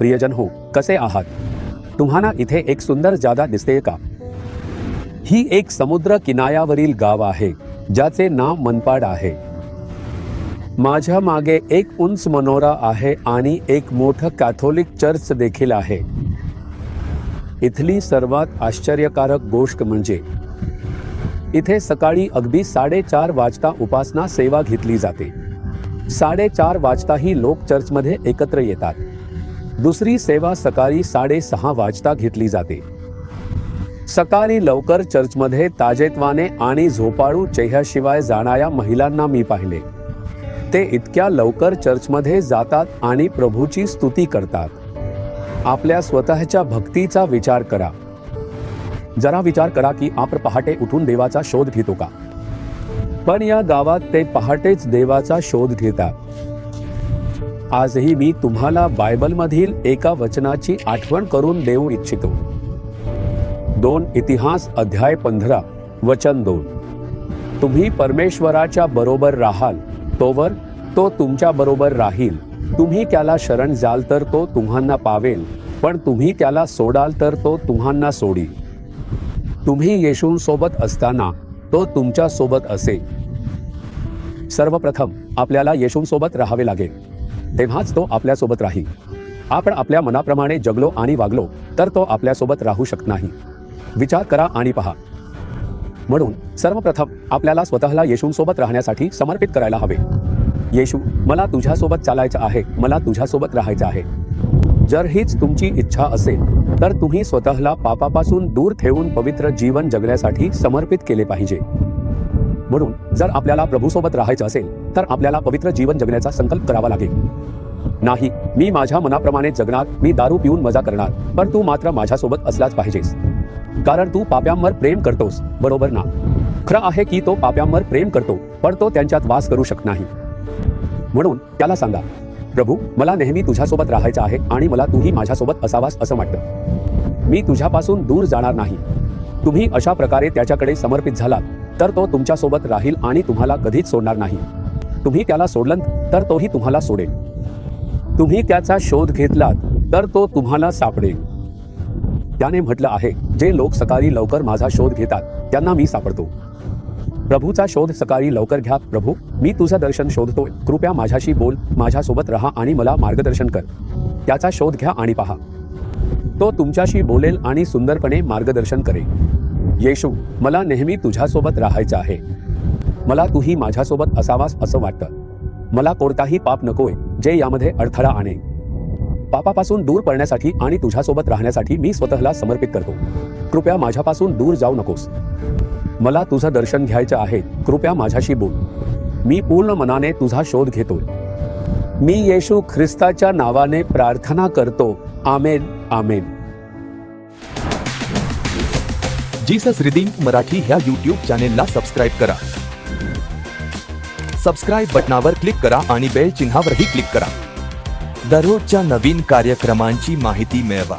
प्रियजन हो, कसे आहात? तुम्हाला इथे एक सुंदर जागा दिसते का? ही एक समुद्र किनाऱ्यावरील गाव आहे ज्याचे नाव मनपाड आहे. माझ्या मागे एक उंच मनोरा आहे आणि एक मोठं कॅथोलिक चर्च देखील आहे. इथली सर्वात आश्चर्यकारक गोष्ट म्हणजे इथे सकाळी अगदी 4:30 वाजता उपासना सेवा घेतली जाते. 4:30 वाजताही लोक चर्चमध्ये एकत्र येतात. दुसरी सेवा सकाळी 6:30 वाजता घेतली जाते. सकाळी लवकर चर्चमध्ये ताजेतवाने आणि झोपाळू चेहऱ्याशिवाय जाणाऱ्या महिलांना मी पाहिले. ते इतक्या लवकर चर्चमध्ये जातात आणि प्रभूची स्तुती करतात. आपल्या स्वतःच्या भक्तीचा विचार करा. जरा विचार करा की आपण पहाटे उठून देवाचा शोध घेतो का? पण या गावात ते पहाटेच देवाचा शोध घेतात. आजही मी तुम्हाला बायबलमधील एका वचनाची आठवण करून देऊ इच्छितो. 2 इतिहास अध्याय 15 वचन 2. तुम्ही परमेश्वराच्या बरोबर राहाल तोवर तो तुमच्या बरोबर राहील. तुम्ही त्याला शरण जाल तर तो तुम्हाला पावेल, पण तुम्ही त्याला सोडाल तर तो तुम्हाला सोडील. तुम्ही येशूंसोबत असताना तो तुमच्या सोबत असेल. सर्वप्रथम आपल्याला येशूंसोबत राहावे लागेल, तेव्हाच तो आपल्यासोबत राहील. आपण आपल्या मनाप्रमाणे जगलो आणि वागलो तर तो आपल्यासोबत राहू शकत नाही. विचार करा आणि पहा. म्हणून सर्वप्रथम आपल्याला स्वतःला येशूंसोबत राहण्यासाठी समर्पित करायला हवे. येशू, मला तुझ्यासोबत चालायचं आहे, मला तुझ्यासोबत राहायचं आहे. जर हीच तुमची इच्छा असेल तर तुम्ही स्वतःला पापापासून दूर ठेवून पवित्र जीवन जगण्यासाठी समर्पित केले पाहिजे. म्हणून जर आपल्याला प्रभूसोबत राहायचं असेल तर आपल्याला पवित्र जीवन जगण्याचा संकल्प करावा लागेल. नाही, मी माझ्या मनाप्रमाणे जगणार, मी दारू पिऊन मजा करणार, पण तू मात्र माझ्यासोबत असलाच पाहिजेस. कारण तू पाप्यांवर प्रेम करतोस, बरोबर ना? खरं आहे की तो पाप्यांवर प्रेम करतो, पण तो त्यांच्यात वास करू शकत नाही. म्हणून त्याला सांगा, प्रभू, मला नेहमी तुझ्यासोबत राहायचं आहे आणि मला तूही माझ्यासोबत असावास असं वाटतं. मी तुझ्यापासून दूर जाणार नाही. तुम्ही अशा प्रकारे त्याच्याकडे समर्पित झालात तर तो तुमच्यासोबत राहील आणि तुम्हाला कधीच सोडणार नाही. तुम्ही त्याला सोडलं तर तोही तुम्हाला सोडेल. तुम्ही त्याचा शोध घेतलात तर तो तुम्हाला सापडेल. त्याने म्हटलं आहे, जे लोक सकाळी लवकर माझा शोध घेतात त्यांना मी सापडतो. प्रभूचा शोध सकाळी लवकर घ्या. प्रभू, मी तुझं दर्शन शोधतोय, कृपया माझ्याशी बोल, माझ्यासोबत राहा आणि मला मार्गदर्शन कर. त्याचा शोध घ्या आणि पहा. तो तुमच्याशी बोलेल आणि सुंदरपणे मार्गदर्शन करेल. येशू, मला नेहमी तुझ्यासोबत राहायचं आहे. मला तूही माझ्यासोबत असावास असं वाटतं. मला कोणताही पाप नकोय जे यामध्ये अडथळा आणेल. पापापासून दूर पडण्यासाठी आणि तुझ्यासोबत राहण्यासाठी मी स्वतःला समर्पित करतो. कृपया माझ्यापासून दूर जाऊ नकोस. मला तुझं दर्शन घ्यायचं आहे, कृपया माझ्याशी बोल. मी पूर्ण मनाने तुझा शोध घेतोय. मी येशू ख्रिस्ताच्या नावाने प्रार्थना करतो. आमेन, आमेन. जीसस रिडीम्ड मराठी ह्या YouTube चॅनेलला सबस्क्राईब करा. सबस्क्राईब बटनावर क्लिक करा आणि बेल चिन्हावरही क्लिक करा. दररोजच्या नवीन कार्यक्रमांची माहिती मिळवा.